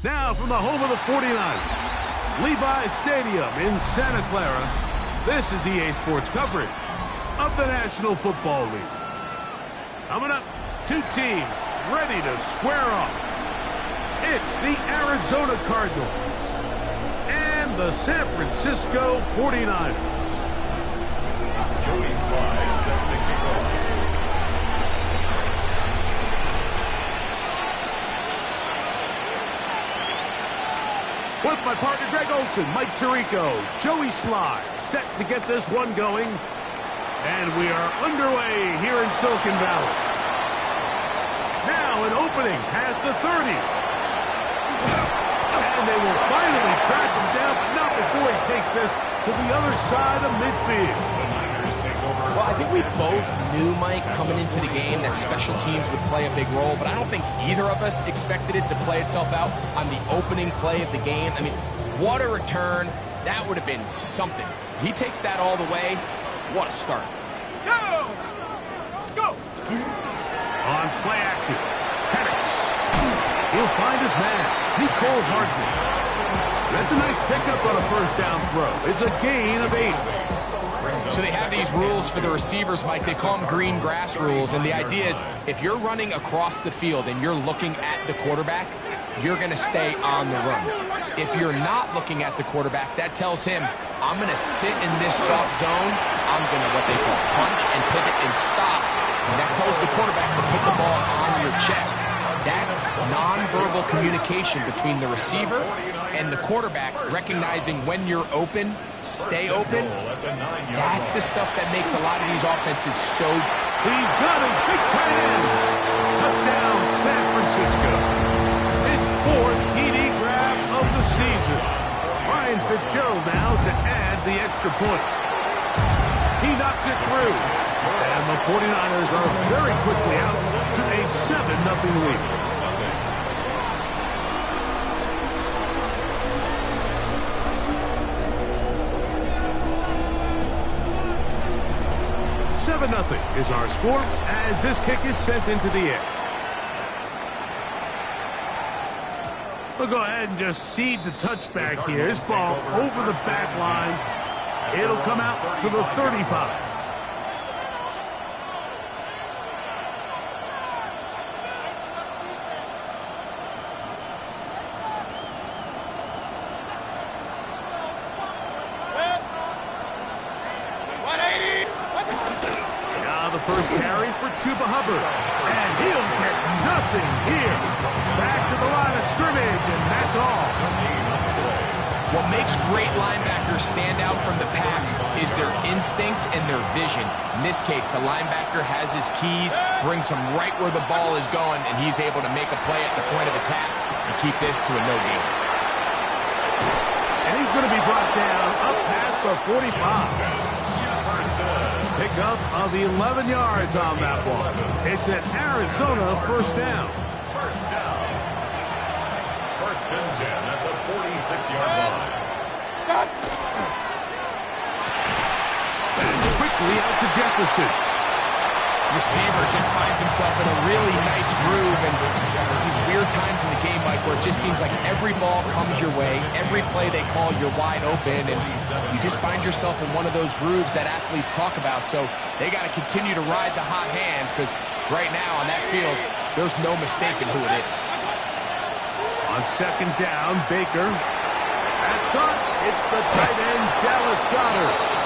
Now from the home of the 49ers, Levi's Stadium in Santa Clara, this is EA Sports coverage of the National Football League. Coming up, two teams ready to square off. It's the Arizona Cardinals and the San Francisco 49ers. Joey Slye set to kick off. With my partner Greg Olson, Mike Tirico, Joey Slye set to get this one going. And we are underway here in Silicon Valley. Now an opening past the 30. And they will finally track him down, but not before he takes this to the other side of midfield. Well, I think we both knew, Mike, coming into the game that special teams would play a big role, but I don't think either of us expected it to play itself out on the opening play of the game. I mean, what a return. That would have been something. He takes that all the way. What a start. Go! Let's go! On play action, Penix. He'll find his man, Nicole Harsman. That's a nice pickup on a first down throw. It's a gain of 8. So they have these rules for the receivers, Mike. They call them green grass rules. And the idea is if you're running across the field and you're looking at the quarterback, you're going to stay on the run. If you're not looking at the quarterback, that tells him, I'm going to sit in this soft zone. I'm going to what they call punch and pivot and stop. And that tells the quarterback to put the ball on your chest. That nonverbal communication between the receiver and the quarterback, recognizing when you're open, stay open, that's the stuff that makes a lot of these offenses so... He's got his big tight end. Touchdown, San Francisco. His 4th TD grab of the season. Ryan Fitzgerald now to add the extra point. He knocks it through. And the 49ers are very quickly out to a 7-0 lead. Nothing is our score as this kick is sent into the air. We'll go ahead and just cede the touchback here. This ball over the back line. It'll come out to the 35. First carry for Chuba Hubbard. And he'll get nothing here. Back to the line of scrimmage, and that's all. What makes great linebackers stand out from the pack is their instincts and their vision. In this case, the linebacker has his keys, brings him right where the ball is going, and he's able to make a play at the point of attack and keep this to a no gain. And he's going to be brought down up past the 45. Pickup of 11 yards on that one. It's an Arizona first down. First down. First and 10 at the 46-yard line. And quickly out to Jefferson. Receiver just finds himself in a really nice groove, and there's these weird times in the game, Mike, where it just seems like every ball comes your way, every play they call, you're wide open, and you just find yourself in one of those grooves that athletes talk about. So they got to continue to ride the hot hand, because right now on that field, there's no mistaking who it is. On second down, Baker. That's caught. It's the tight end, Dallas Goedert.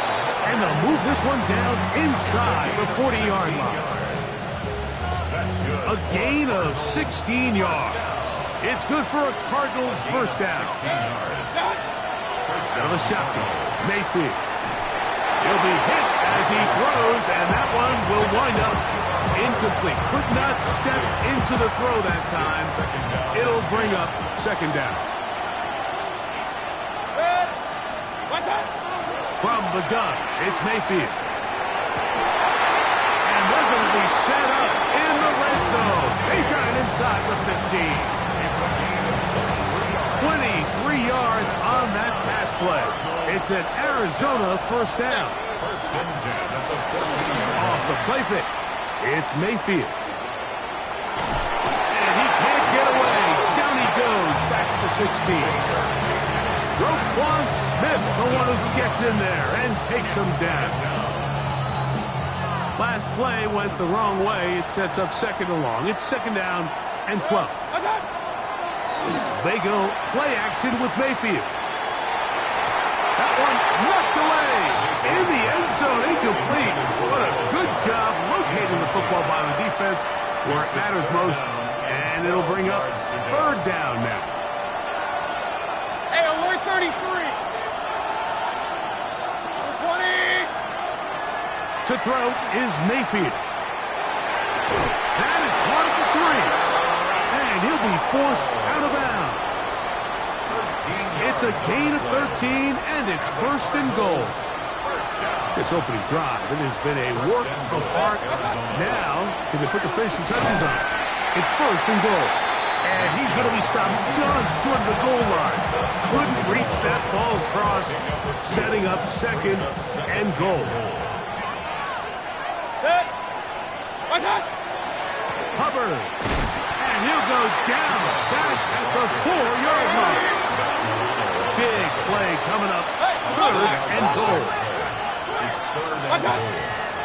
And they'll move this one down inside the 40-yard line. A gain of 16 yards. It's good for a Cardinals first down. Out of the shotgun, Mayfield. He'll be hit as he throws, and that one will wind up incomplete. Could not step into the throw that time. It'll bring up second down. From the gun, it's Mayfield. And they're going to be set up in the red zone. They've got it inside the 15. It's a gain of 23 yards on that pass play. It's an Arizona first down. First and 10 at the 14-yard line. Off the play fake, it's Mayfield. And he can't get away. Down he goes back to the Roquan Smith, the one who gets in there and takes him down. Last play went the wrong way. It sets up second and long. It's second down and 12. They go play action with Mayfield. That one knocked away in the end zone, incomplete. What a good job locating the football by the defense where it matters most. And it'll bring up third down now. Hey, alert 33. 20. To throw is Mayfield. That is caught at the 3. And he'll be forced out of bounds. It's a gain of 13, and it's first and goal. This opening drive, it has been a work of art. Now, can they put the finishing touches on it? It's first and goal. And he's going to be stopped just short of the goal line. Couldn't reach that ball across, setting up second and goal. Hubbard. And he'll go down back at the 4-yard line. Big play coming up. Third and goal.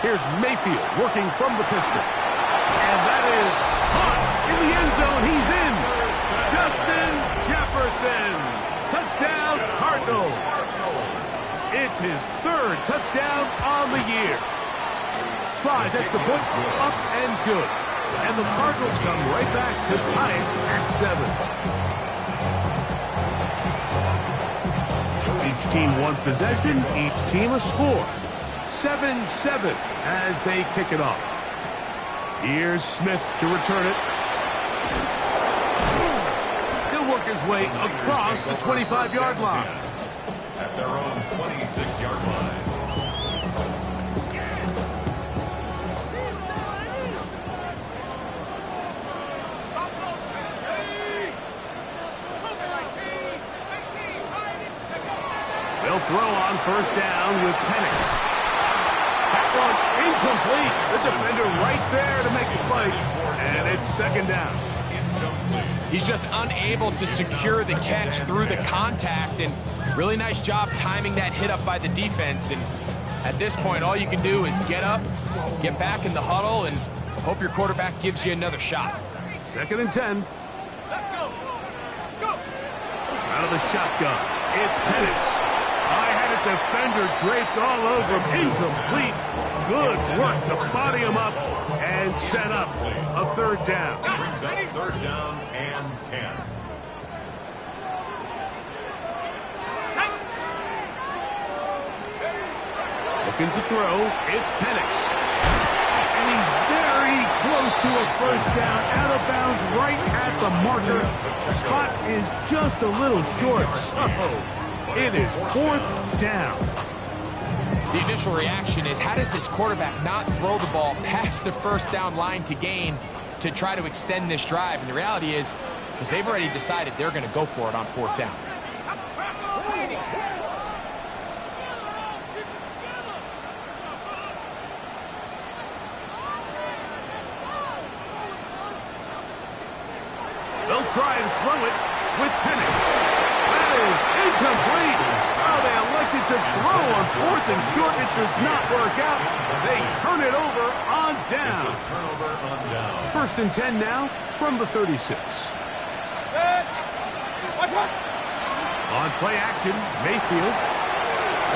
Here's Mayfield working from the pistol. And that is caught in the end zone. He's in. Justin Jefferson. Touchdown, Cardinals. It's his third touchdown on the year. Slides extra point, up and good. And the Cardinals come right back to tie it at 7. Each team one possession, each team a score. 7-7 as they kick it off. Here's Smith to return it. He'll work his way across the 25-yard line. At their own 26-yard line. They'll throw on first down with Penix. That one incomplete. The defender right there to make the play. And it's second down. He's just unable to secure the catch through the contact, and really nice job timing that hit up by the defense. And at this point, all you can do is get up, get back in the huddle, and hope your quarterback gives you another shot. Second and 10. Let's go. Go. Out of the shotgun, it's Penix. I had a defender draped all over him. Incomplete. Good work to body him up and set up a third down. Brings up third down and 10. Looking to throw, it's Penix. And he's very close to a first down. Out of bounds right at the marker. Spot is just a little short. So it is fourth down. The initial reaction is, how does this quarterback not throw the ball past the first down line to gain to try to extend this drive? And the reality is, because they've already decided they're going to go for it on fourth down. They'll try and throw it with Penix. That is incomplete. Oh, they elected to throw on fourth and short. It does not work out. They turn it over on down. It's a turnover on down. First and 10 now from the 36. On play action, Mayfield.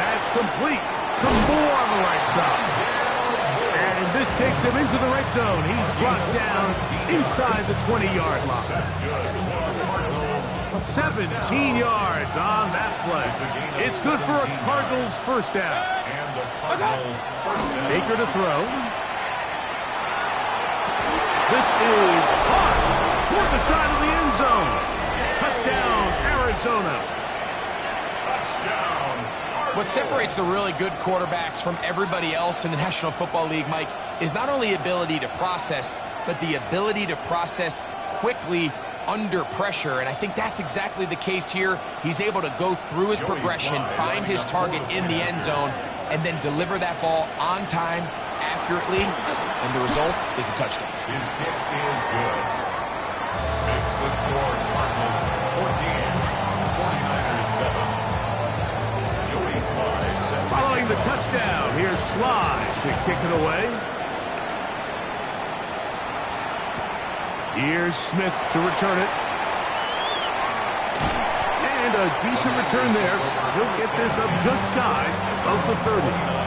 That's complete to Moore on the right side. And this takes him into the red zone. He's brought down inside the 20-yard line. 17 yards on that play. It's good for a Cardinals first down. And the Cardinal first down. Baker to throw. This is caught toward the side of the end zone. Touchdown, Arizona. Touchdown. What separates the really good quarterbacks from everybody else in the National Football League, Mike, is not only ability to process, but the ability to process quickly under pressure. And I think that's exactly the case here. He's able to go through his progression, find his target in the end zone, and then deliver that ball on time, accurately, and the result is a touchdown. His kick is good. Makes the score Cardinals 14. the touchdown. Here's Sly to kick it away. Here's Smith to return it. And a decent return there. He'll get this up just shy of the 30.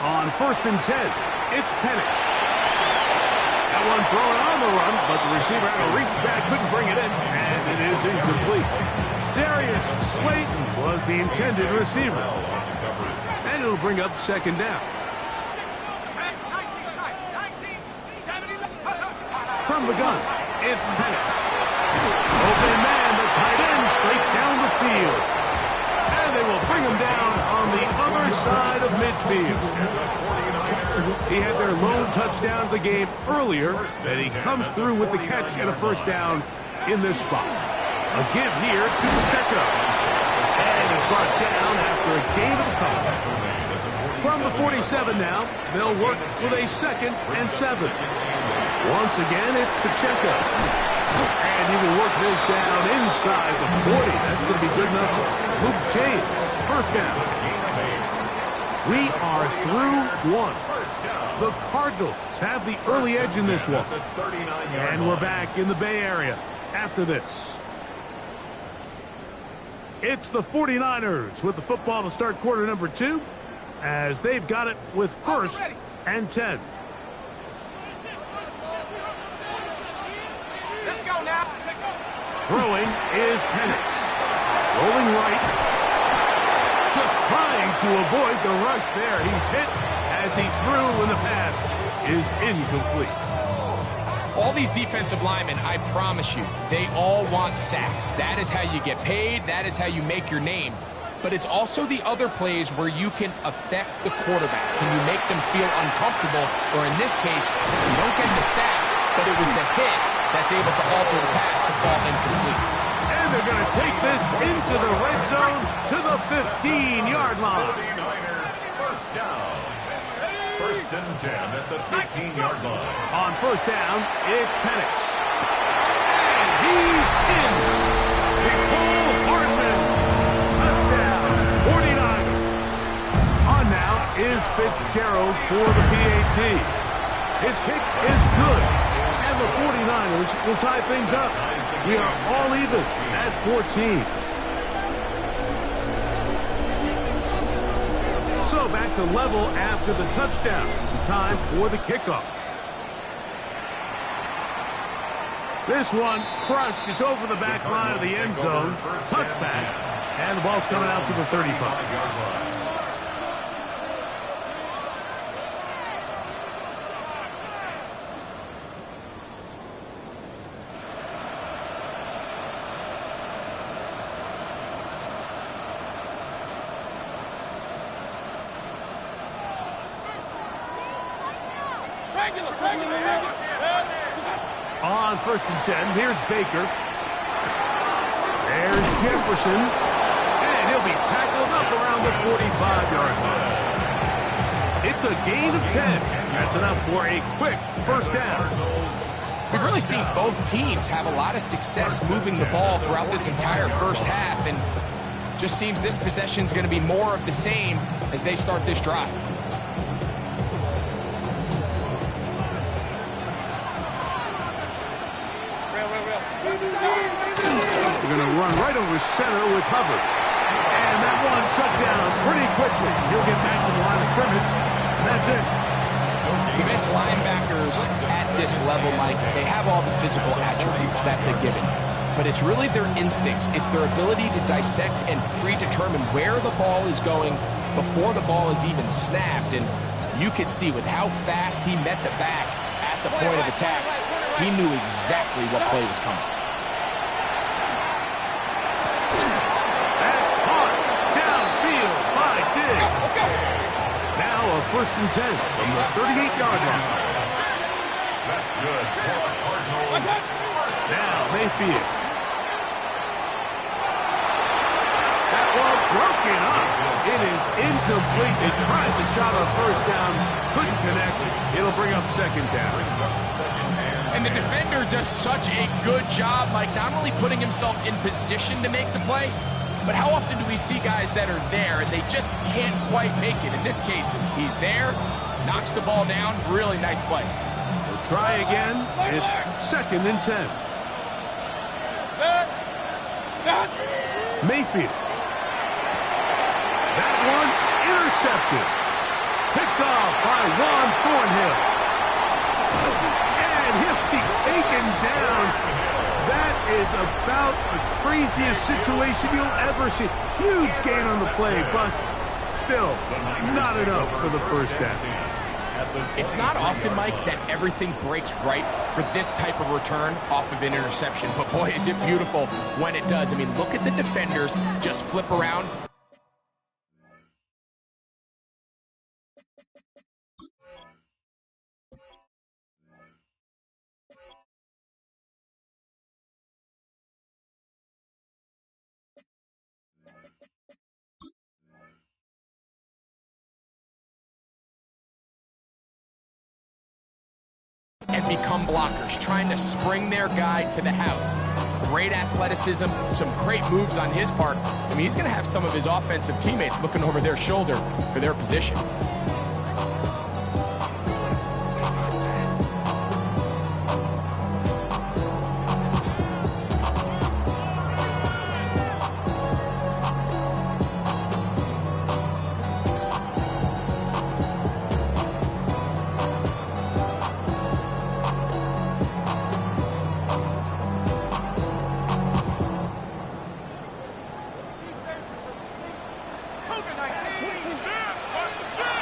On 1st and 10, it's Penix. That one thrown on the run, but the receiver had to reach back, couldn't bring it in, and it is incomplete. Darius Slayton was the intended receiver. And it'll bring up 2nd down. From the gun, it's Penix. Open man, the tight end, straight down the field. And they will bring him down on the other side of midfield. He had their lone touchdown of the game earlier, and he comes through with the catch and a 1st down in this spot. A give here to Pacheco. And is brought down after a gain of a couple. From the 47 now, they'll work with a 2nd and 7. Once again, it's Pacheco. And he will work this down inside the 40. That's going to be good enough to move James. 1st down. We are through one. The Cardinals have the early edge in this one. And we're back in the Bay Area after this. It's the 49ers with the football to start quarter number 2, as they've got it with 1st and 10. Let's go now. Throwing is Penix. Rolling right. Just trying to avoid the rush there. He's hit as he threw when the pass is incomplete. All these defensive linemen, I promise you, they all want sacks. That is how you get paid. That is how you make your name. But it's also the other plays where you can affect the quarterback. Can you make them feel uncomfortable? Or in this case, you don't get the sack, but it was the hit that's able to alter the pass to fall incomplete. And they're going to take this into the red zone to the 15-yard line. 1st down. 1st and 10 at the 15-yard line. On 1st down, it's Penix. And he's in. Nicole Hardman. Touchdown, 49ers. On now is Fitzgerald for the PAT. His kick is good. And the 49ers will tie things up. We are all even at 14. So back to level after the touchdown. Time for the kickoff. This one crushed. It's over the back line of the end zone. Touchback. And the ball's coming out to the 35. On 1st and 10, here's Baker. There's Jefferson. And he'll be tackled up around the 45-yard line. It's a gain of 10. That's enough for a quick 1st down. We've really seen both teams have a lot of success moving the ball throughout this entire 1st half, and just seems this possession is going to be more of the same as they start this drive. They're going to run right over center with Hubbard. And that one shut down pretty quickly. He'll get back to the line of scrimmage. And that's it. You miss linebackers at this level, Mike. They have all the physical attributes. That's a given. But it's really their instincts. It's their ability to dissect and predetermine where the ball is going before the ball is even snapped. And you could see with how fast he met the back at the point of attack, he knew exactly what play was coming. Now a 1st and 10 from the 38-yard line. That's good. Cardinals. Now Mayfield. broken up. It is incomplete. They tried the shot on first down, couldn't connect. It'll bring up second down. And the defender does such a good job, Mike, not only putting himself in position to make the play, but how often do we see guys that are there and they just can't quite make it? In this case, he's there, knocks the ball down. Really nice play. We'll try again. It's 2nd and 10. Mayfield. That one intercepted. Picked off by Juan Thornhill. And he'll be taken down. That is about the craziest situation you'll ever see. Huge gain on the play, but still not enough for the first down. It's not often, Mike, that everything breaks right for this type of return off of an interception. But boy, is it beautiful when it does. I mean, look at the defenders just flip around. And become blockers, trying to spring their guy to the house. Great athleticism, some great moves on his part. I mean, he's going to have some of his offensive teammates looking over their shoulder for their position.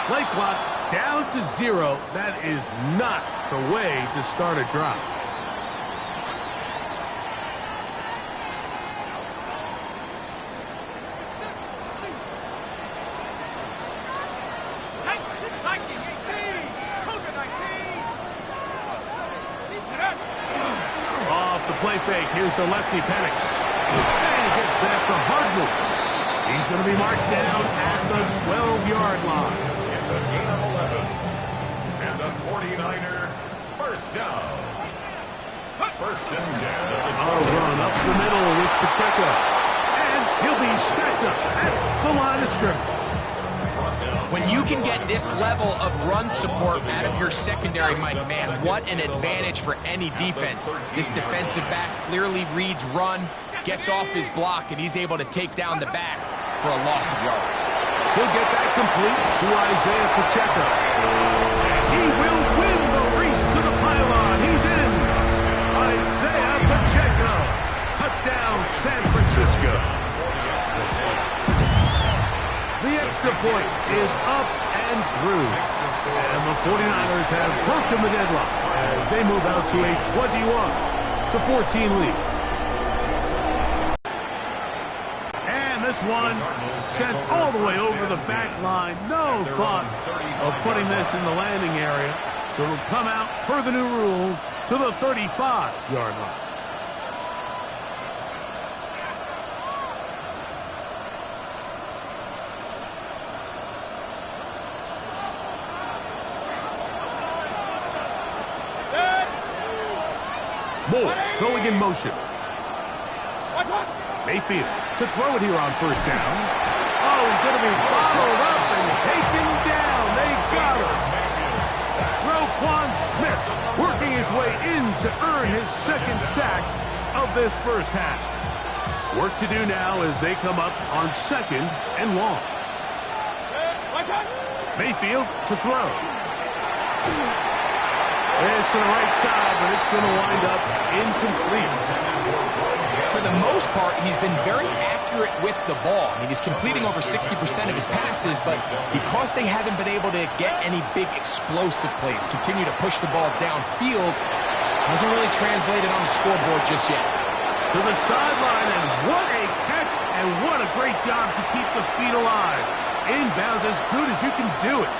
Play clock down to 0. That is not the way to start a drive. Off the play fake. Here's the lefty Penix. And he gets that to Hardman. He's going to be marked down at the 12-yard line. It's a gain of 11. And the 49er first down. First and 10. A run up the middle with Pacheco. And he'll be stacked up at the line of scrimmage. When you can get this level of run support out of your secondary, Mike, man, what an advantage for any defense. This defensive back clearly reads run, gets off his block, and he's able to take down the back for a loss of yards. He'll get that complete to Isaiah Pacheco. And he will win the race to the pylon. He's in. Isaiah Pacheco. Touchdown, San Francisco. The extra point is up and through. And the 49ers have broken the deadlock as they move out to a 21-14 lead. And this one sent all the way over the back line. No thought of putting this in the landing area. So it'll come out, per the new rule, to the 35-yard line. Moore going in motion. Mayfield to throw it here on first down. Oh, he's going to be followed up and taken down. They got him. Roquan Smith working his way in to earn his second sack of this first half. Work to do now as they come up on 2nd and long. Mayfield to throw. It's to the right side, but it's going to wind up incomplete. For the most part, he's been very accurate with the ball. I mean, he's completing over 60% of his passes, but because they haven't been able to get any big explosive plays, continue to push the ball downfield, hasn't really translated on the scoreboard just yet. To the sideline, and what a catch, and what a great job to keep the feet alive. Inbounds as good as you can do it.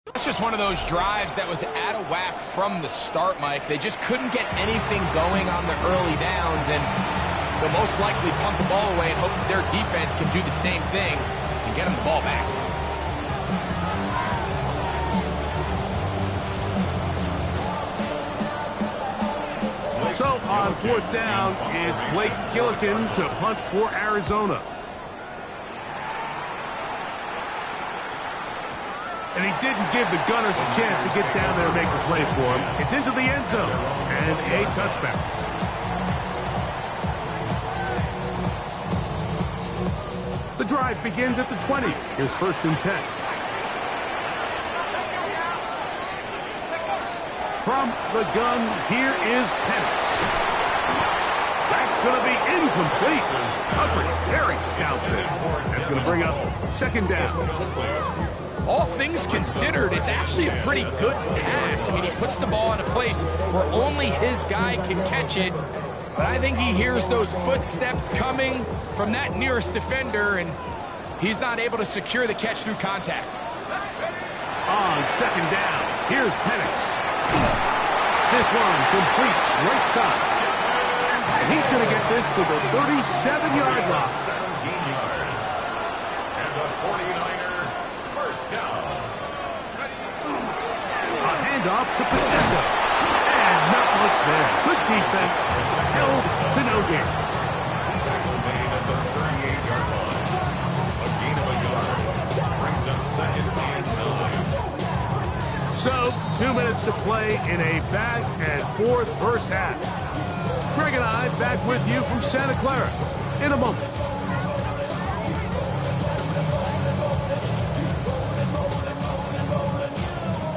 That's just one of those drives that was out of whack from the start, Mike. They just couldn't get anything going on the early downs, and they'll most likely punt the ball away and hope that their defense can do the same thing and get them the ball back. So on 4th down, it's Blake Gillikin to punt for Arizona. And he didn't give the Gunners a chance to get down there and make a play for him. It's into the end zone and a touchback. The drive begins at the 20. Here's 1st and 10. From the gun, here is Penix. That's going to be incomplete. Coverage, very stout there. That's going to bring up 2nd down. All things considered, it's actually a pretty good pass. I mean, he puts the ball in a place where only his guy can catch it. But I think he hears those footsteps coming from that nearest defender, and he's not able to secure the catch through contact. On 2nd down, here's Penix. This one complete right side. And he's going to get this to the 37-yard line. 17 yards. And the 49er first down. A handoff to Pacheco. And not much there. Good defense. Held to no gain. Made at the 38-yard line. A gain of a yard. Brings up 2nd and 9. So, 2 minutes to play in a back-and-forth first half. Greg and I back with you from Santa Clara in a moment.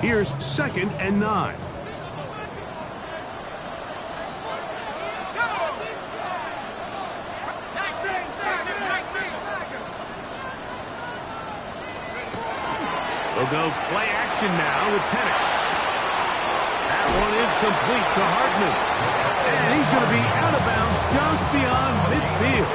Here's 2nd and 9. They'll go play action now with Penix. That one is complete to Hartman. And he's going to be out of bounds just beyond midfield.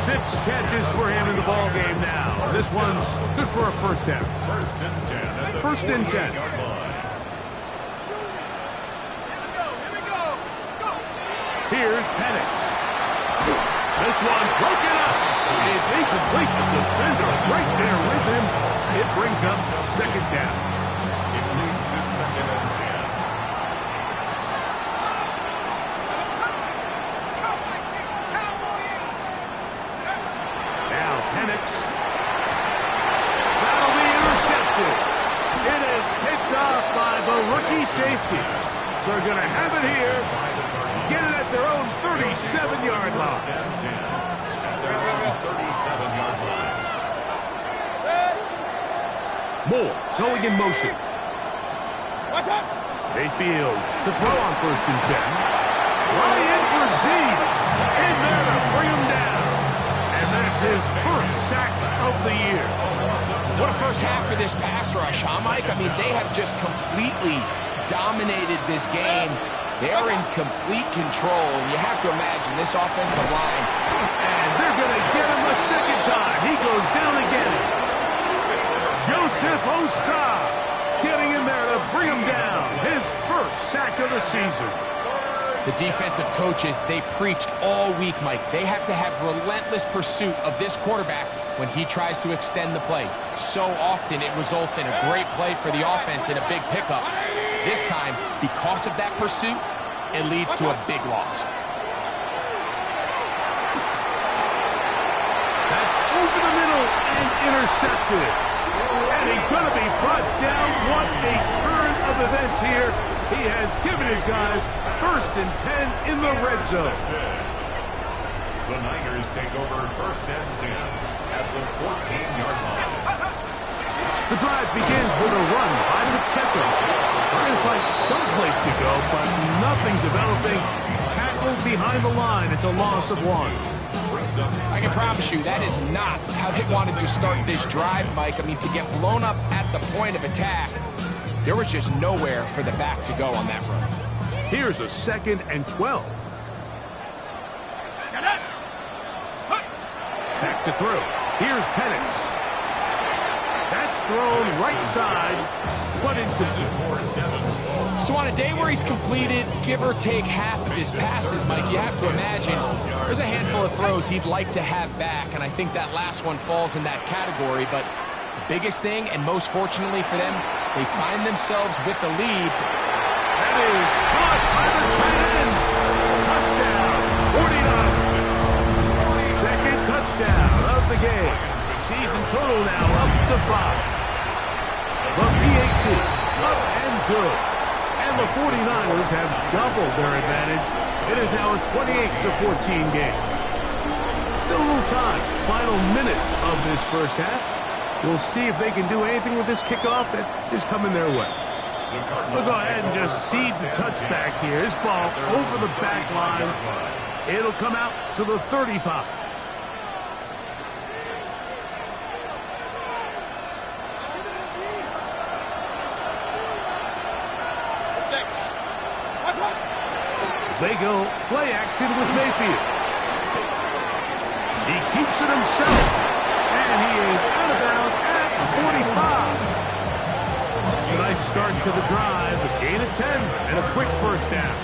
6 catches for him in the ball game now. This one's good for a first down. 1st and 10 at the 1st and 10. 48-yard line. Here's Penix. This one broken up. It's incomplete. The defender right there with him. It brings up 2nd down. It leads to 2nd and 10. Now Penix. That'll be intercepted. It is picked off by the rookie safety. So they're going to have it here. Get it at their own 37-yard line. 1st and 10 at their own 37-yard line. Moore going in motion. Mayfield to throw on 1st and 10. Ryan Brzee in there to bring him down. And that's his first sack of the year. What a first half for this pass rush, huh, Mike? I mean, they have just completely dominated this game. They are in complete control, and you have to imagine this offensive line. And they're going to get him a 2nd time. He goes down again. Joseph Ossai getting in there to bring him down. His first sack of the season. The defensive coaches, they preached all week, Mike. They have to have relentless pursuit of this quarterback when he tries to extend the play. So often it results in a great play for the offense and a big pickup. This time, because of that pursuit, it leads to a big loss. That's over the middle and intercepted. And he's going to be brought down. What a turn of events here. He has given his guys 1st and 10 in the red zone. The Niners take over 1st and 10 at the 14-yard line. The drive begins with a run by Pacheco. Trying to find some place to go, but nothing developing. Tackled behind the line. It's a loss of 1. I can promise you that is not how they wanted to start this drive, Mike. I mean, to get blown up at the point of attack, there was just nowhere for the back to go on that run. Here's a 2nd and 12. Back to throw. Here's Penix. That's thrown right side, but incomplete. So on a day where he's completed, give or take half of his passes, Mike, you have to imagine there's a handful of throws he'd like to have back, and I think that last one falls in that category. But the biggest thing, and most fortunately for them, they find themselves with the lead. That is caught by the tight end. Touchdown, 49. Second touchdown of the game. Season total now up to 5. The PAT up and good. And the 49ers have doubled their advantage. It is now a 28-14 game. Still a little time. Final minute of this first half. We'll see if they can do anything with this kickoff that is coming their way. We'll go ahead and just cede the touchback here. This ball over the back line. It'll come out to the 35. They go play action with Mayfield. He keeps it himself. And he is out of bounds at the 45. Nice start to the drive. A gain of 10 and a quick first down.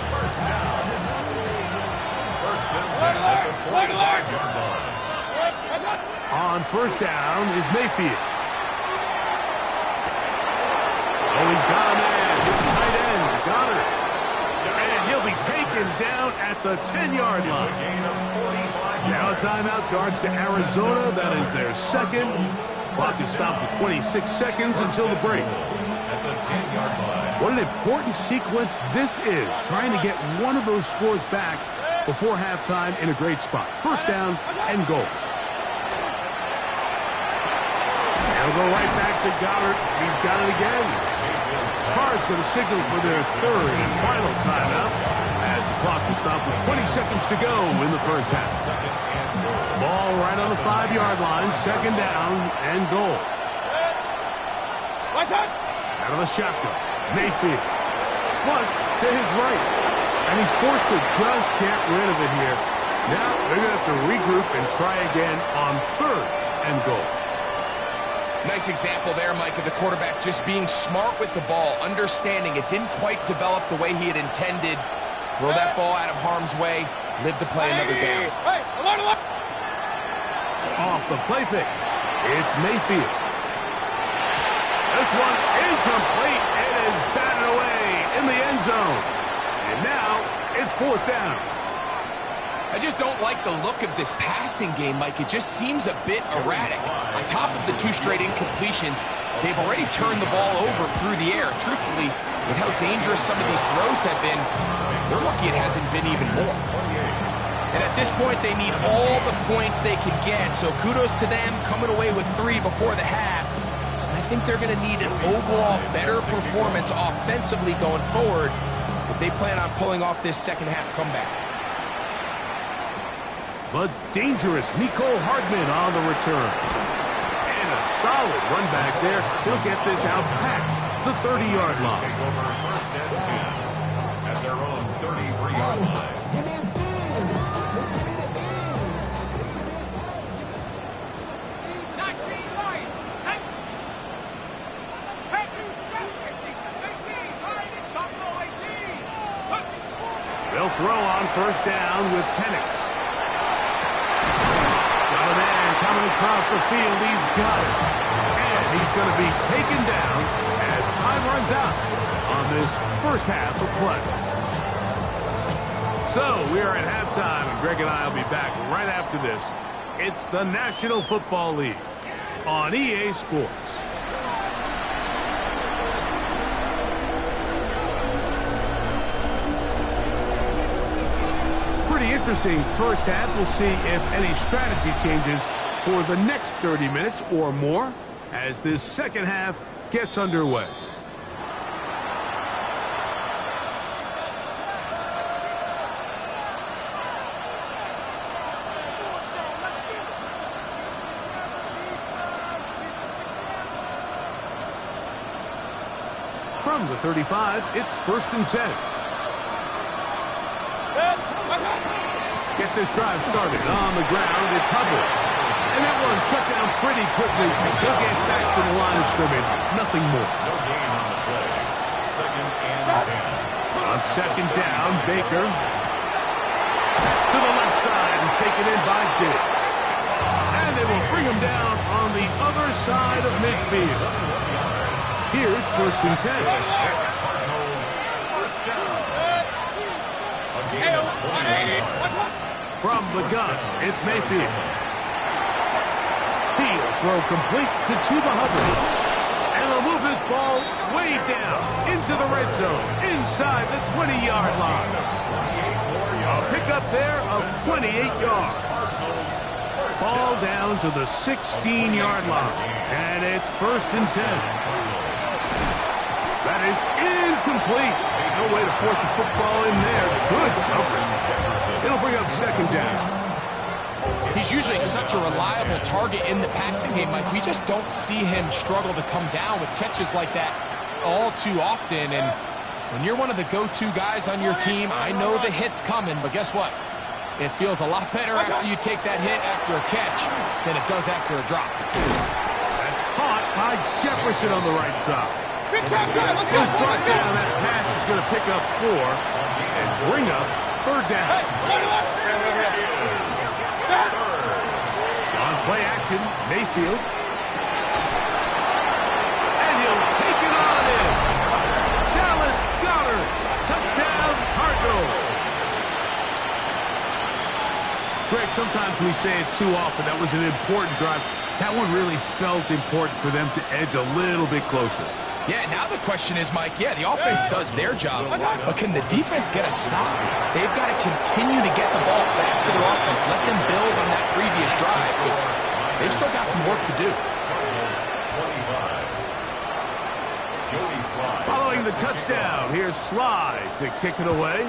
On first down is Mayfield. Oh, he's got a man. His tight end, Goddard. And he'll be taken down at the 10-yard line. Now a timeout charge to Arizona. That is their second. Clock is stopped at 26 seconds until the break. What an important sequence this is, trying to get one of those scores back before halftime in a great spot. First down and goal. They'll go right back to Goddard. He's got it again. Cards going to signal for their third and final timeout as the clock is stopped with 20 seconds to go in the first half. Ball right on the 5-yard line. Second down and goal. Out of the shotgun. Mayfield. Flush to his right. And he's forced to just get rid of it here. Now they're going to have to regroup and try again on third and goal. Nice example there, Mike, of the quarterback just being smart with the ball, understanding it didn't quite develop the way he had intended. Throw that ball out of harm's way, live to play another down. Off the play fake. It's Mayfield. This one incomplete. It is batted away in the end zone. And now it's fourth down. I just don't like the look of this passing game, Mike. It just seems a bit erratic. On top of the 2 straight incompletions, they've already turned the ball over through the air. Truthfully, with how dangerous some of these throws have been, they're lucky it hasn't been even more. And at this point, they need all the points they can get. So kudos to them coming away with 3 before the half. I think they're going to need an overall better performance offensively going forward if they plan on pulling off this second half comeback. But dangerous Mecole Hardman on the return. And a solid run back there. He'll get this out past the 30-yard line. Take over first and 10 at their own 33-yard line. They'll throw on first down with Penix. Got a man coming across the field. He's got it. And he's going to be taken down as time runs out on this first half of play. So we are at halftime, and Greg and I will be back right after this. It's the National Football League on EA Sports. Pretty interesting first half. We'll see if any strategy changes for the next 30 minutes or more as this second half gets underway. From the 35, it's first and 10. Get this drive started on the ground. It's Hubbard. And that one shut down pretty quickly. He'll get back to the line of scrimmage. Nothing more. No gain on the play. 2nd and 10. On 2nd down, Baker. That's to the left side and taken in by Diggs. And they will bring him down on the other side of midfield. Here's 1st and 10. Cardinals, first down. A gain of 21 yards. From the gun, it's Mayfield. He'll throw complete to Chuba Hubbard. And they'll move this ball way down into the red zone, inside the 20-yard line. A pickup there of 28 yards. Ball down to the 16-yard line. And it's 1st and 10. That is incomplete. No way to force the football in there. Good coverage. It'll bring up 2nd down. He's usually such a reliable target in the passing game, Mike. We just don't see him struggle to come down with catches like that all too often. And when you're one of the go-to guys on your team, I know the hit's coming, but guess what? It feels a lot better after you take that hit after a catch than it does after a drop. That's caught by Jefferson on the right side. Big time, let's go. He's brought down. That pass is going to pick up 4 and bring up 3rd down. On play action, Mayfield. And he'll take it on in. Dallas Goedert. Touchdown, Cardinals. Greg, sometimes we say it too often. That was an important drive. That one really felt important for them to edge a little bit closer. Yeah, now the question is, Mike, yeah, the offense does their job, but can the defense get a stop? They've got to continue to get the ball back to their offense. Let them build on that previous drive because they've still got some work to do. Following the touchdown, here's Slide to kick it away.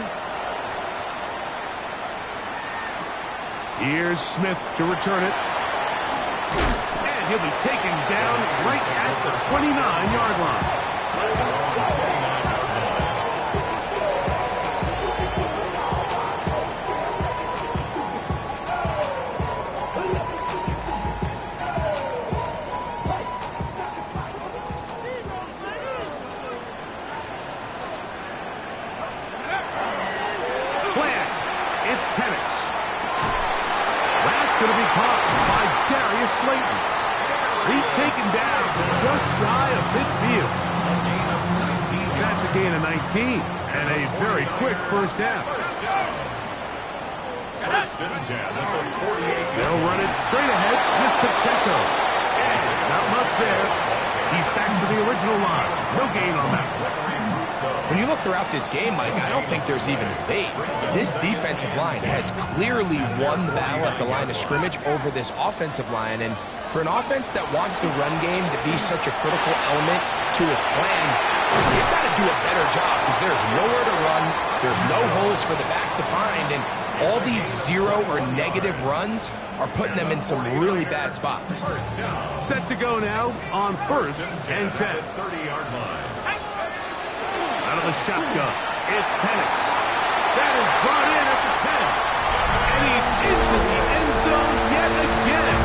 Here's Smith to return it. And he'll be taken down right at the 29-yard line. Plant. It's Penix. That's going to be caught by Darius Slayton. He's taken down to just shy of midfield. That's a gain of 19 and a very quick 1st down. They'll run it straight ahead with Pacheco. Not much there. He's back to the original line. No gain on that. When you look throughout this game, Mike, I don't think there's even a debate. This defensive line has clearly won the battle at the line of scrimmage over this offensive line. And for an offense that wants the run game to be such a critical element to its plan, they've got to do a better job because there's nowhere to run. There's no holes for the back to find. And all these 0 or negative runs are putting them in some really bad spots. Set to go now on 1st and 10. Out of the shotgun, it's Penix. That is brought in at the 10. And he's into the end zone yet again.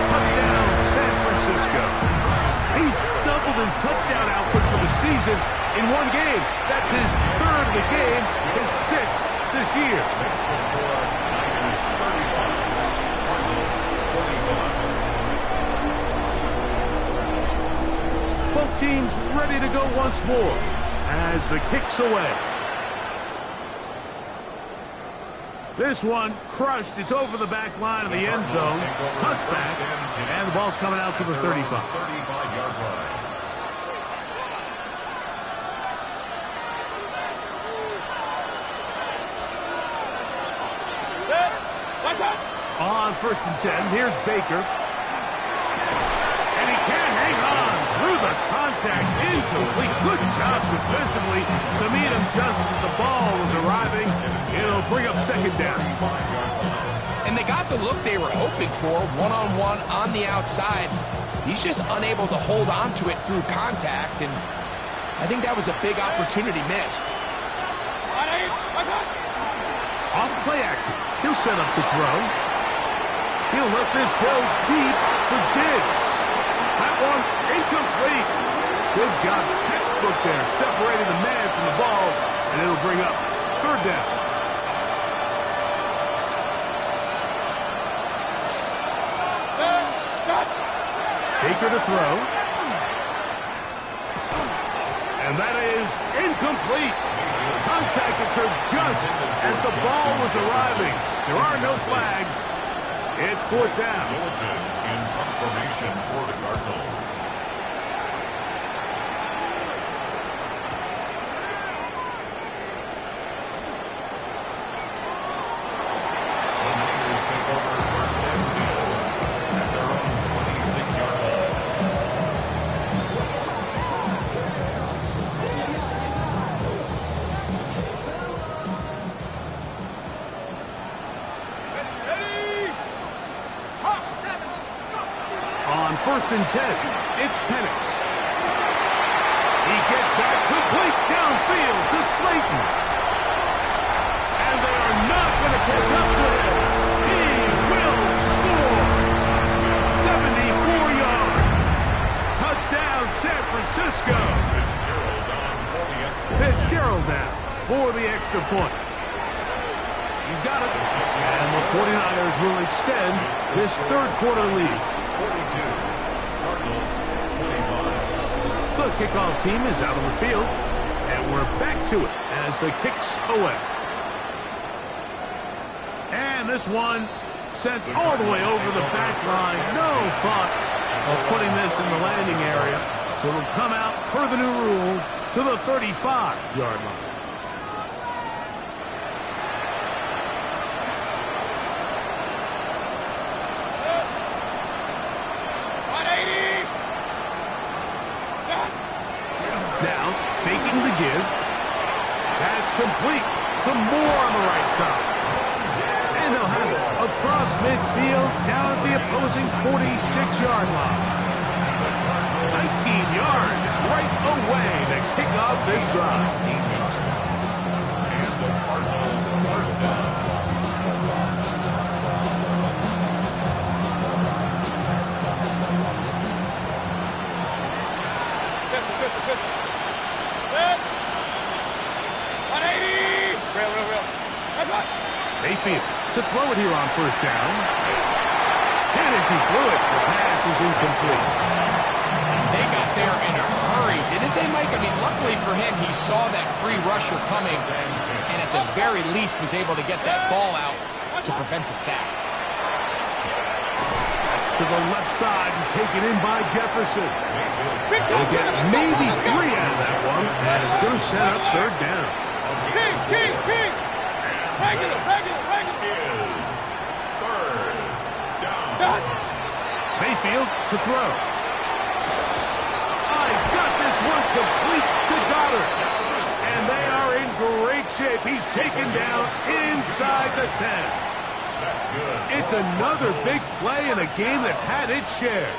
Touchdown, San Francisco. He's doubled his touchdown output for the season in one game. That's his 3rd of the game, his 6th this year. Makes the score Niners 31, Cardinals 45. Both teams ready to go once more as the kick's away. This one crushed. It's over the back line of the end zone. Touchback. And the ball's coming out to the 35. 35-yard line. On 1st and 10, here's Baker. And he can't hang on through the contact. Incomplete. Good job defensively to meet him just as the ball was arriving. It'll bring up 2nd down. And they got the look they were hoping for, one-on-one on the outside. He's just unable to hold on to it through contact, and I think that was a big opportunity missed. Off play action. He'll set up to throw. He'll let this go deep for Diggs. That one incomplete. Good job, textbook there, separating the man from the ball, and it'll bring up third down. Baker to throw. And that is incomplete. Contact occurred just as the ball was arriving. There are no flags. It's fourth down. In confirmation for the Cardinals. The Niners take over first and 10 at their own 26-yard line. On first and 10, it's Penix. He gets that complete downfield to Slayton. And they are not going to catch up to him. He will score. 74 yards. Touchdown, San Francisco. Fitzgerald down for the extra point. He's got it. And the 49ers will extend this third quarter lead. 42, Cardinals 45. The kickoff team is out on the field, and we're back to it as the kick's away. And this one sent all the way over the back line. No thought of putting this in the landing area, so it'll come out per the new rule to the 35-yard line. Now, faking the give. That's complete to Moore on the right side. And they'll have it across midfield down at the opposing 46-yard line. 19 yards right away to kick off this drive. And the Cardinals first down. Mayfield to throw it here on first down. And as he threw it, the pass is incomplete. They got there in a hurry, didn't they, Mike? I mean, luckily for him, he saw that free rusher coming and at the very least was able to get that ball out to prevent the sack. That's to the left side and taken in by Jefferson. They'll get maybe 3 out of that one, and it's going to set up third down. King! Regular! Is third down. Mayfield to throw. He's got this one complete to Goddard. And they are in great shape. He's taken down inside the 10. That's good. It's another big play in a game that's had its share.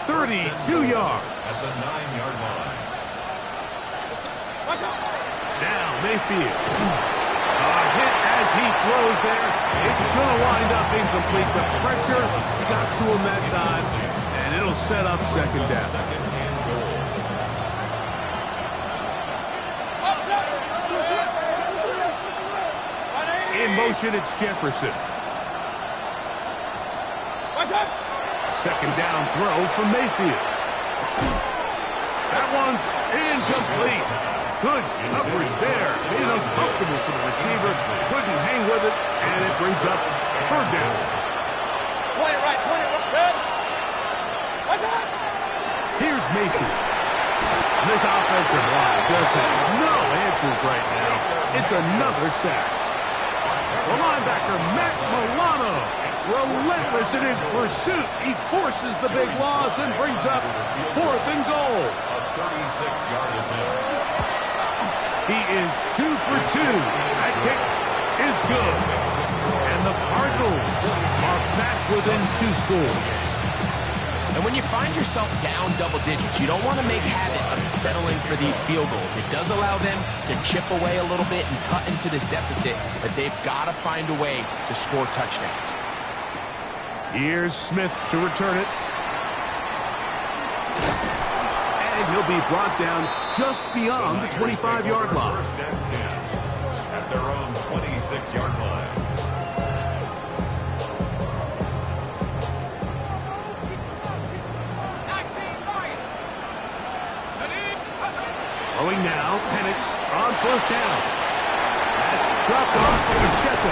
32 yards. At the 9-yard line. Now Mayfield. Hit as he throws there. It's going to wind up incomplete. The pressure got to him that time, and it'll set up second down. Second and goal. In motion, it's Jefferson. Second down throw from Mayfield. That one's incomplete. Good coverage there. Made it uncomfortable for the receiver. Couldn't hang with it, and it brings up third down. Point it right. Good. What's that? Here's Mayfield. This offensive line just has no answers right now. It's another sack. The linebacker, Matt Milano, relentless in his pursuit. He forces the big loss and brings up fourth and goal. A 36-yard attempt. He is 2 for 2. That kick is good. And the Cardinals are back within 2 scores. And when you find yourself down double digits, you don't want to make habit of settling for these field goals. It does allow them to chip away a little bit and cut into this deficit, but they've got to find a way to score touchdowns. Here's Smith to return it. And he'll be brought down just beyond the 25-yard line. First and 10 at their own 26-yard line. Throwing now, Penix on first down. That's dropped off for Pacheco.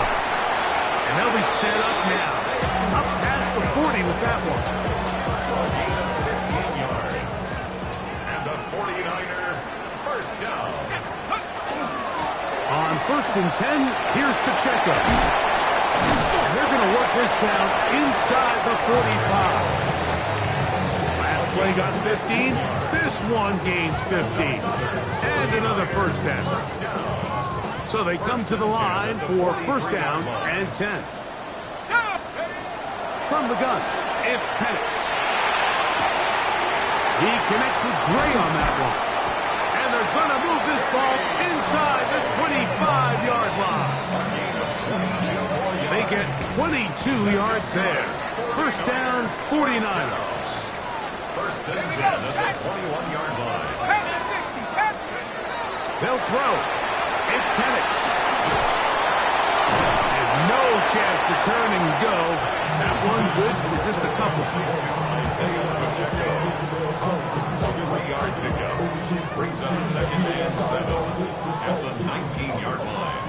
And they'll be set up now. Up past the 40 with that one. For a gain of 15 yards. And a 49er first down. On first and 10, here's Pacheco. And they're going to work this down inside the 45. Last play got 15. This one gains 15. And another first down. So they come to the line for first down and 10. From the gun, it's Penix. He connects with Gray on that one. And they're going to move this ball inside the 25-yard line. They get 22 yards there. First down, 49ers. First and 10 at the 21-yard line. They'll throw. It's Penix. And no chance to turn and go. That one good for just a couple. Isaiah Pacheco. 3 yards to go. Brings up second and 7 at the 19-yard line.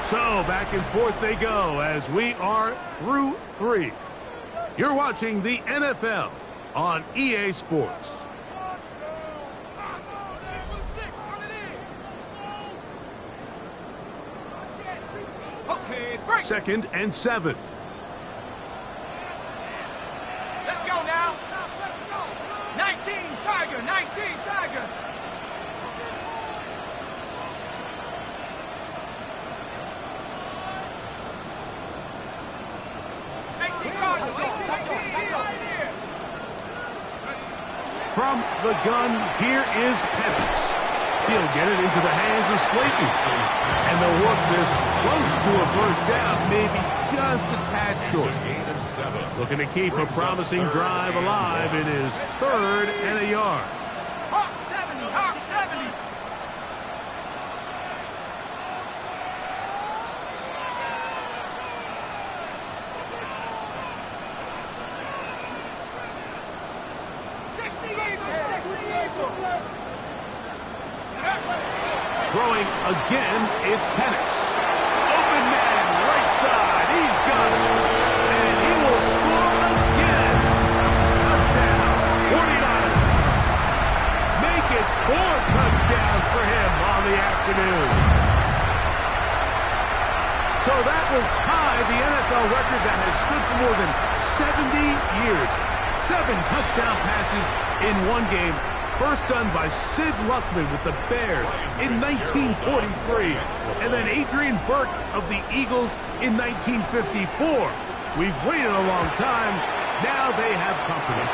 So back and forth they go as we are through 3. You're watching the NFL on EA Sports. Second and 7. Let's go now. 19 Tiger, 19 Tiger. From the gun, here is Penix. He'll get it into the hands of Slayton. And they'll work this close to a first down, maybe just a tad short. Gain of 7. Looking to keep a promising drive alive. It is 3rd and a yard. Hawk 70, Hawk 70. Throwing again, it's Penix. Open man, right side. He's got it. And he will score again. Touchdown, 49ers. Make it 4 touchdowns for him on the afternoon. So that will tie the NFL record that has stood for more than 70 years. 7 touchdown passes in one game. First done by Sid Luckman with the Bears in 1943. And then Adrian Burke of the Eagles in 1954. We've waited a long time. Now they have company.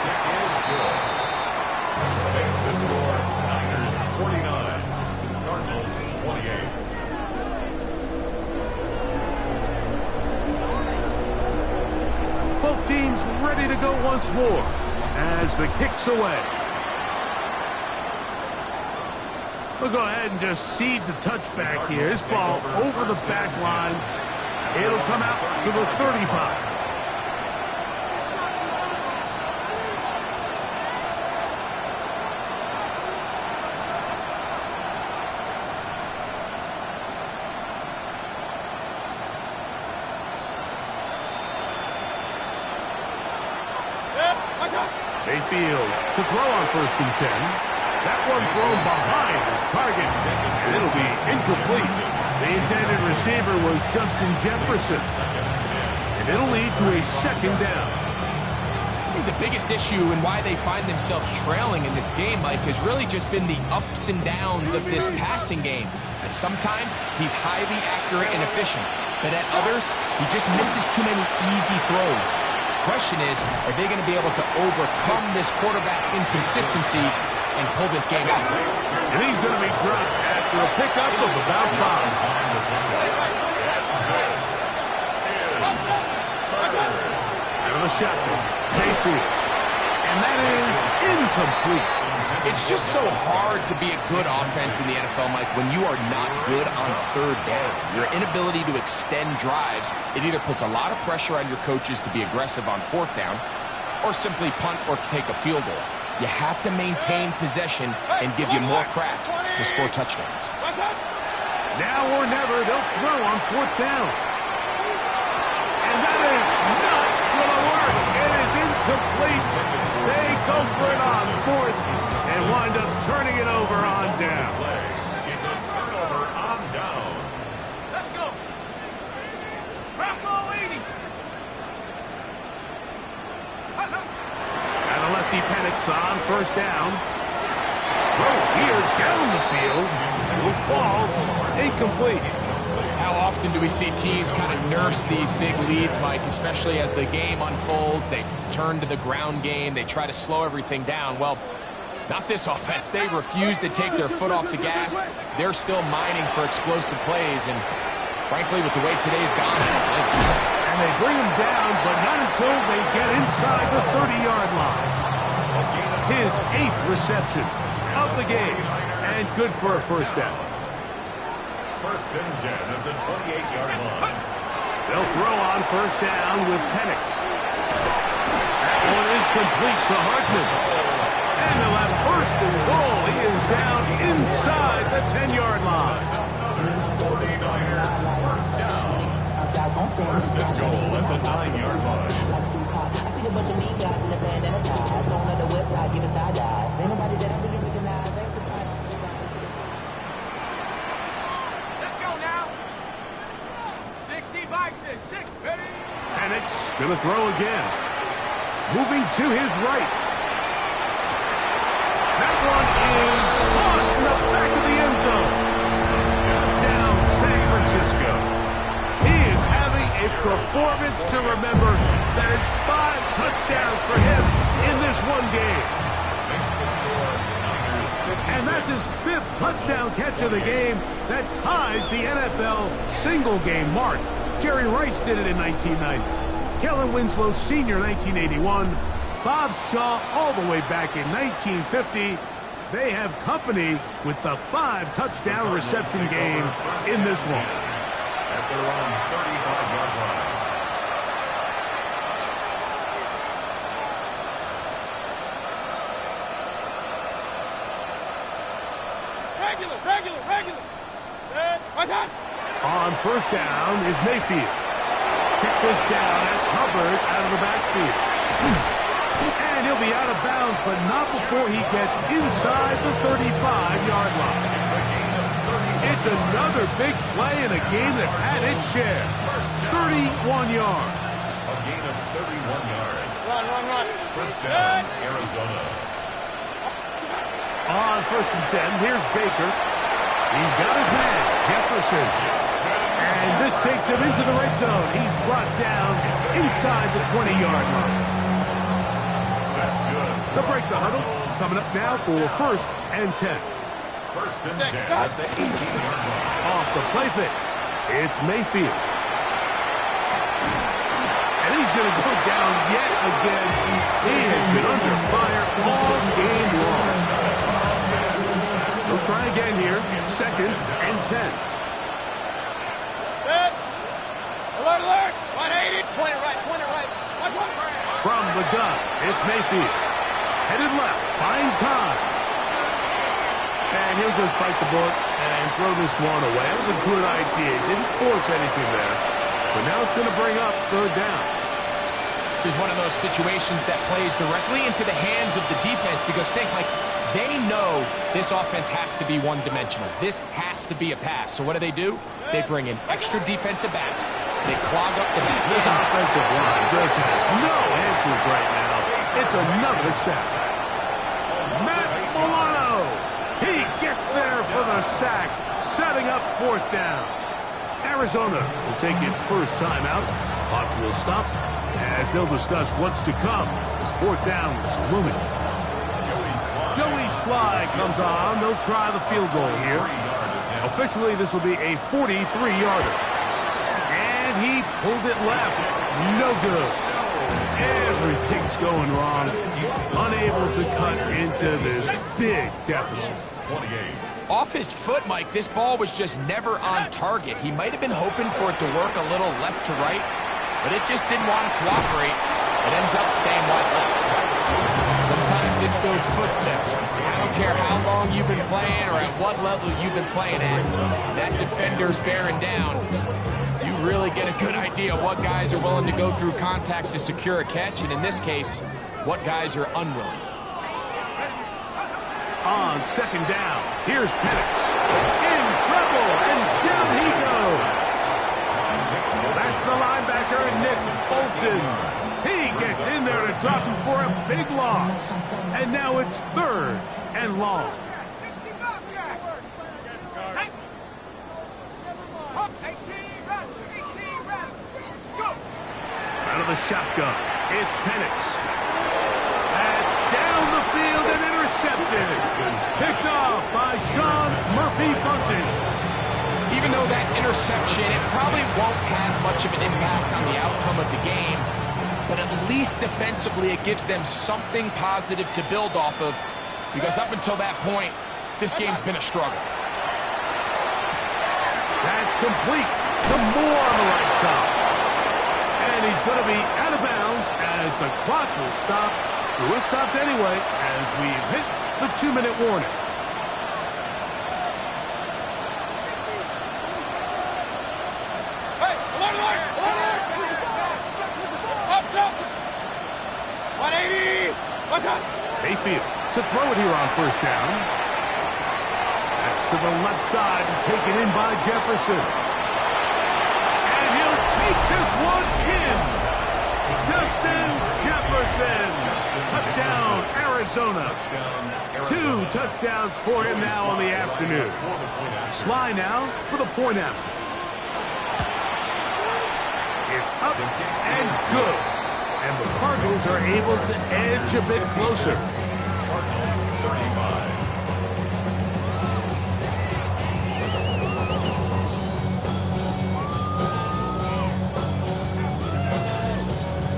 Makes the score Niners 49, Cardinals 28. Both teams ready to go once more as the kick's away. We'll go ahead and just seed the touchback here. This ball over the back line. It'll come out to the 35. Mayfield to throw on first and 10. That one thrown behind his target, and it'll be incomplete. The intended receiver was Justin Jefferson, and it'll lead to a second down. I think the biggest issue and why they find themselves trailing in this game, Mike, has really just been the ups and downs of this passing game. And sometimes he's highly accurate and efficient, but at others, he just misses too many easy throws. Question is, are they going to be able to overcome this quarterback inconsistency and pull this game out? And he's going to be dropped after a pickup of about 5. the shotgun. Mayfield. And that is incomplete. It's just so hard to be a good offense in the NFL, Mike, when you are not good on third down. Your inability to extend drives, it either puts a lot of pressure on your coaches to be aggressive on fourth down or simply punt or take a field goal. You have to maintain possession and give you more cracks to score touchdowns. Now or never, they'll throw on fourth down. And that is not going to work. It is incomplete. They go for it on fourth and wind up turning it over on down. It's a turnover on down. Let's go. Bronco 80. And a lefty Penix on first down. Throw here down the field. Will fall. Incomplete. How often do we see teams kind of nurse these big leads, Mike, especially as the game unfolds? They turn to the ground game. They try to slow everything down. Well, not this offense. They refuse to take their foot off the gas. They're still mining for explosive plays. And frankly, with the way today's gone, and they bring him down, but not until they get inside the 30-yard line. His 8th reception of the game. And good for a first down. First and 10 at the 28-yard line. They'll throw on first down with Penix. That one is complete to Hartman. And they'll have first and goal. He is down inside the 10-yard line. 49ers first down. First and goal at the 9-yard line. I see a bunch of mean guys in the band and a tie. Throwing on the west side, give a side eyes. Ain't nobody that I really recognize. Ain't surprised. Let's go now. 60 Bison. 6 ready. Penix going to throw again. Moving to his right. That one is on in the back of the end zone. Touchdown, San Francisco. He is having a performance to remember. That is 5 touchdowns for him in this one game. Makes the score Niners 56. And that's his 5th touchdown catch of the game. That ties the NFL single-game mark. Jerry Rice did it in 1990. Kellen Winslow Sr. 1981. Bob Shaw all the way back in 1950. They have company with the 5-touchdown reception game in this one. At their own 35-yard line. Regular. What's that? On first down is Mayfield. Kick this down. That's Hubbard out of the backfield. And he'll be out of bounds, but not before he gets inside the 35-yard line. It's another big play in a game that's had its share. 31 yards. A gain of 31 yards. Run. First down, Arizona. On first and 10, here's Baker. He's got his man, Jefferson. And this takes him into the red zone. He's brought down inside the 20-yard line. That's good. They'll break the huddle. Coming up now for first and 10. First and 10 at the 18-yard line. Off the play fake. It's Mayfield. And he's going to go down yet again. He has been under fire all game long. They'll try again here. Second and 10. Set. Alert. 180. Point it right. From the gun, it's Mayfield. Headed left, buying time. And he'll just bite the bullet and throw this one away. That was a good idea. Didn't force anything there. But now it's going to bring up third down. This is one of those situations that plays directly into the hands of the defense because think, like, they know this offense has to be one-dimensional. This has to be a pass. So what do? They bring in extra defensive backs. They clog up the back. This offensive line just has no answers right now. It's another sack. Matt Milano. He gets there for the sack, setting up fourth down. Arizona will take its first timeout. Clock will stop as they'll discuss what's to come as fourth down is looming. Joey Slye comes on. They'll try the field goal here. Officially, this will be a 43-yarder. And he pulled it left. No good. Everything's going wrong. Unable to cut into this big deficit. 28. Off his foot, Mike, this ball was just never on target. He might have been hoping for it to work a little left to right, but it just didn't want to cooperate. It ends up staying wide left. Sometimes it's those footsteps. I don't care how long you've been playing or at what level you've been playing at. That defender's bearing down. You really get a good idea of what guys are willing to go through contact to secure a catch, and in this case, what guys are unwilling. On second down, here's Penix. In trouble, and down he goes. That's the linebacker, Nick Bolton. He gets in there to drop him for a big loss. And now it's 3rd and long. Out of the shotgun, it's Penix. That's down the field and intercepted. Picked off by Sean Murphy-Bunting. Even though that interception, it probably won't have much of an impact on the outcome of the game, but at least defensively it gives them something positive to build off of, because up until that point, this game's been a struggle. That's complete to Moore on the right side. And he's going to be out of bounds as the clock will stop. It will stop anyway as we've hit the 2-minute warning. Hey, alert! Up, 180! What's up? Mayfield to throw it here on first down. That's to the left side and taken in by Jefferson. And he'll take this one in. Justin Jefferson. Touchdown, Arizona. 2 touchdowns for him now on the afternoon. Sly now for the point after. It's up and good. And the Cardinals are able to edge a bit closer. Cardinals 35.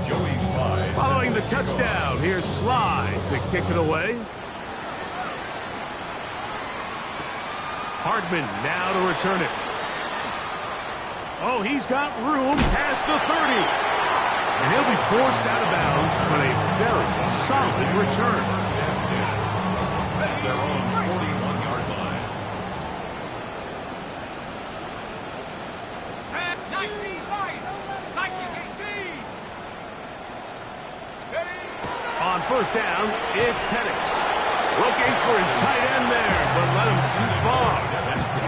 Joey Sly. Following the touchdown, here's Sly to kick it away. Hardman now to return it. Oh, he's got room past the 30. And he'll be forced out of bounds on a very solid return. At their own 41-yard line. 19, right! 19, 18! Steady! On first down, it's Penix. Looking for his tight end there, but let him too far.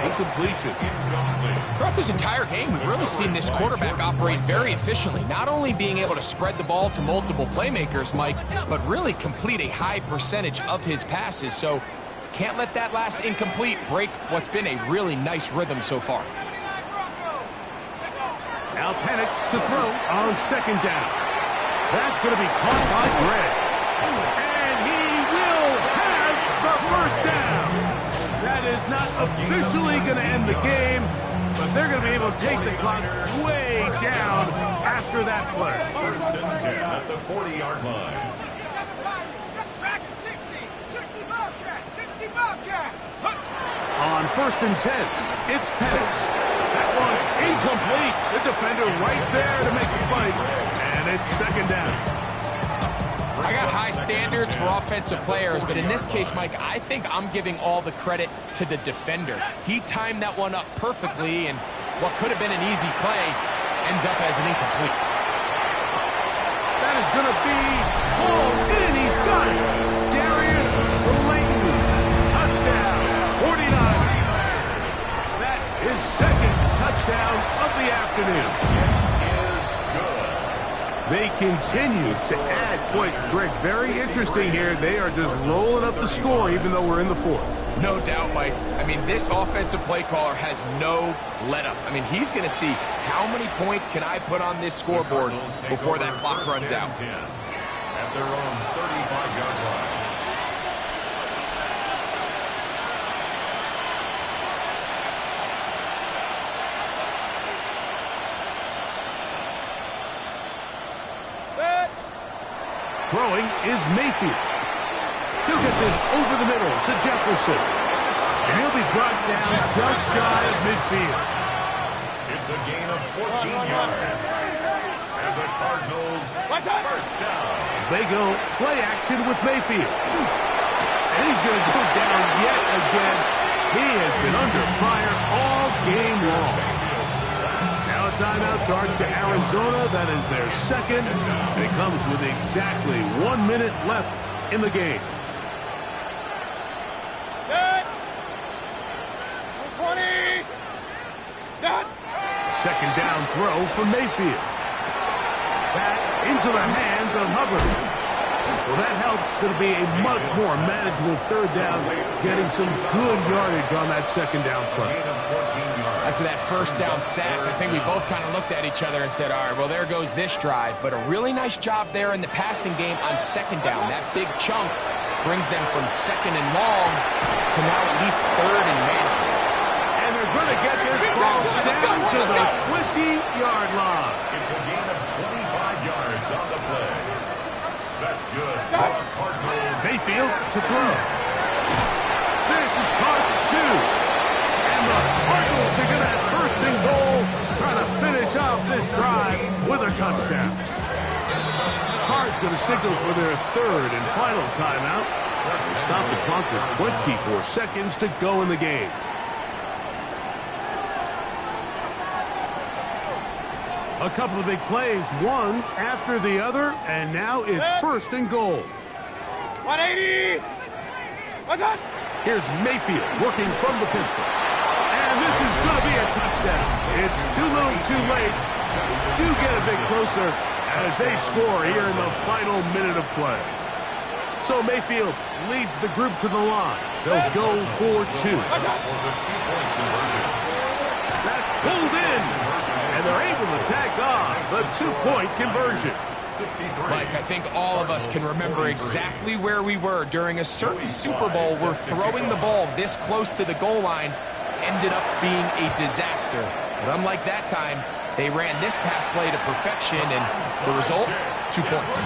Incompletion. Throughout this entire game, we've really seen this quarterback operate very efficiently, not only being able to spread the ball to multiple playmakers, Mike, but really complete a high percentage of his passes. So can't let that last incomplete break what's been a really nice rhythm so far. Now Penix to throw on second down. That's going to be caught by Gregg. And he will have the first down. That is not officially going to end the game, but they're going to be able to take the clock way down after that play. First and 10 at the 40-yard line. 60 Bobcats! On first and 10, it's Penix. That one incomplete. The defender right there to make the fight. And it's second down. I got high standards for offensive players, but in this case, Mike, I think I'm giving all the credit to the defender. He timed that one up perfectly, and what could have been an easy play ends up as an incomplete. That is going to be pulled in. He's got it. Darius Slayton. Touchdown. 49ers. That is second touchdown of the afternoon. They continue to add points. Greg, very interesting here. They are just rolling up the score even though we're in the fourth. No doubt, Mike. I mean, this offensive play caller has no let-up. I mean, he's going to see how many points can I put on this scoreboard before that clock runs out. At their own 35-yard line. Throwing is Mayfield. He'll get this over the middle to Jefferson. And he'll be brought down just shy of midfield. It's a gain of 14 yards. And the Cardinals first down. They go play action with Mayfield. And he's going to go down yet again. He has been under fire all game long. Now a timeout charge to Arizona. That is their second. And it comes with exactly 1 minute left in the game. Dead. 20. Dead. Second down throw for Mayfield. Back into the hands of Hubbard. Well, that helps. It's going to be a much more manageable third down, getting some good yardage on that second down play. After that first down sack, I think we both kind of looked at each other and said, all right, well, there goes this drive. But a really nice job there in the passing game on second down. That big chunk brings them from second and long to now at least third and manageable. And they're going to get this ball down to the 20-yard line. It's a gain of 25 yards on the play. That's good. Cardinals. Mayfield to throw. This is caught 2. And the Cardinals are going to have first and goal, trying to finish off this drive with a touchdown. Cards going to signal for their third and final timeout. They stop the clock with 24 seconds to go in the game. A couple of big plays, one after the other, and now it's first and goal. 180. What's up? Here's Mayfield working from the pistol. And this is going to be a touchdown. It's too little too late. They do get a bit closer as they score here in the final minute of play. So Mayfield leads the group to the line. They'll go for 2. That's pulled in. And they're able to tack on the 2-point conversion. Mike, I think all of us can remember exactly where we were during a certain Super Bowl where throwing the ball this close to the goal line ended up being a disaster. But unlike that time, they ran this pass play to perfection, and the result, 2 points.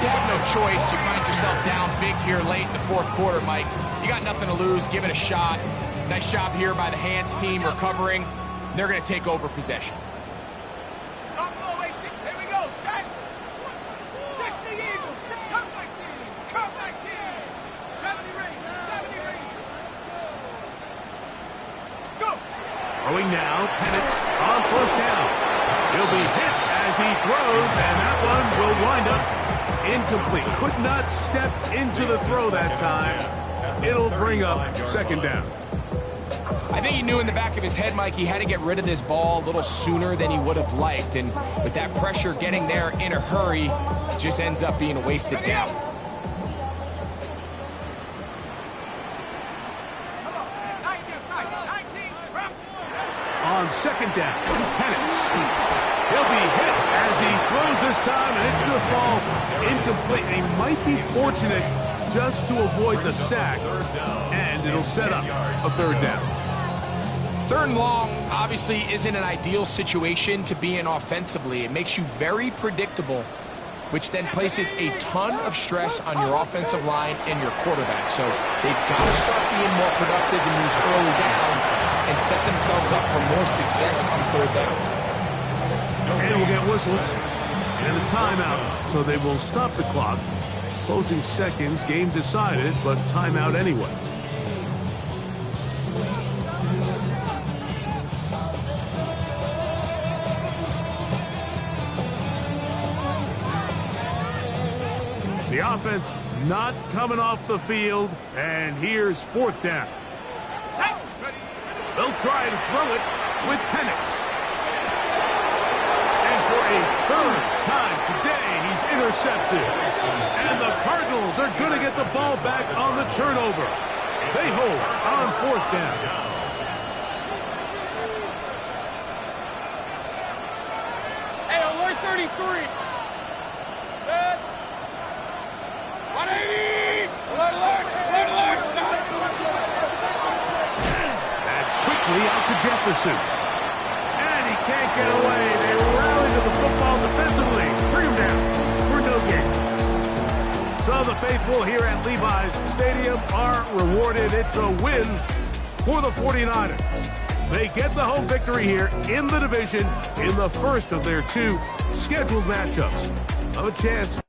You have no choice. You find yourself down big here late in the fourth quarter, Mike. You got nothing to lose. Give it a shot. Nice job here by the hands team recovering. They're going to take over possession. Throwing now, Penix on first down. He'll be hit as he throws, and that one will wind up incomplete. Could not step into the throw that time. It'll bring up second down. I think he knew in the back of his head, Mike, he had to get rid of this ball a little sooner than he would have liked. And with that pressure getting there in a hurry, it just ends up being a wasted down. On second down, Penix. He'll be hit as he throws this time, and it's going to fall incomplete. He might be fortunate just to avoid the sack, and it'll set up a third down. Third and long obviously isn't an ideal situation to be in offensively. It makes you very predictable, which then places a ton of stress on your offensive line and your quarterback. So they've got to start being more productive in these early downs and set themselves up for more success come third down. And we'll get whistles and a timeout, so they will stop the clock. Closing seconds, game decided, but timeout anyway. The offense not coming off the field, and here's fourth down. They'll try to throw it with Penix. And for a third time today, he's intercepted. And the Cardinals are going to get the ball back on the turnover. They hold on fourth down. Hey, alert 33. Good. 180. Alert, alert, alert, alert. That's quickly out to Jefferson. And he can't get away. They rally to the football defensively. Bring him down for no gain. Well, the faithful here at Levi's Stadium are rewarded. It's a win for the 49ers. They get the home victory here in the division in the first of their 2 scheduled matchups. A chance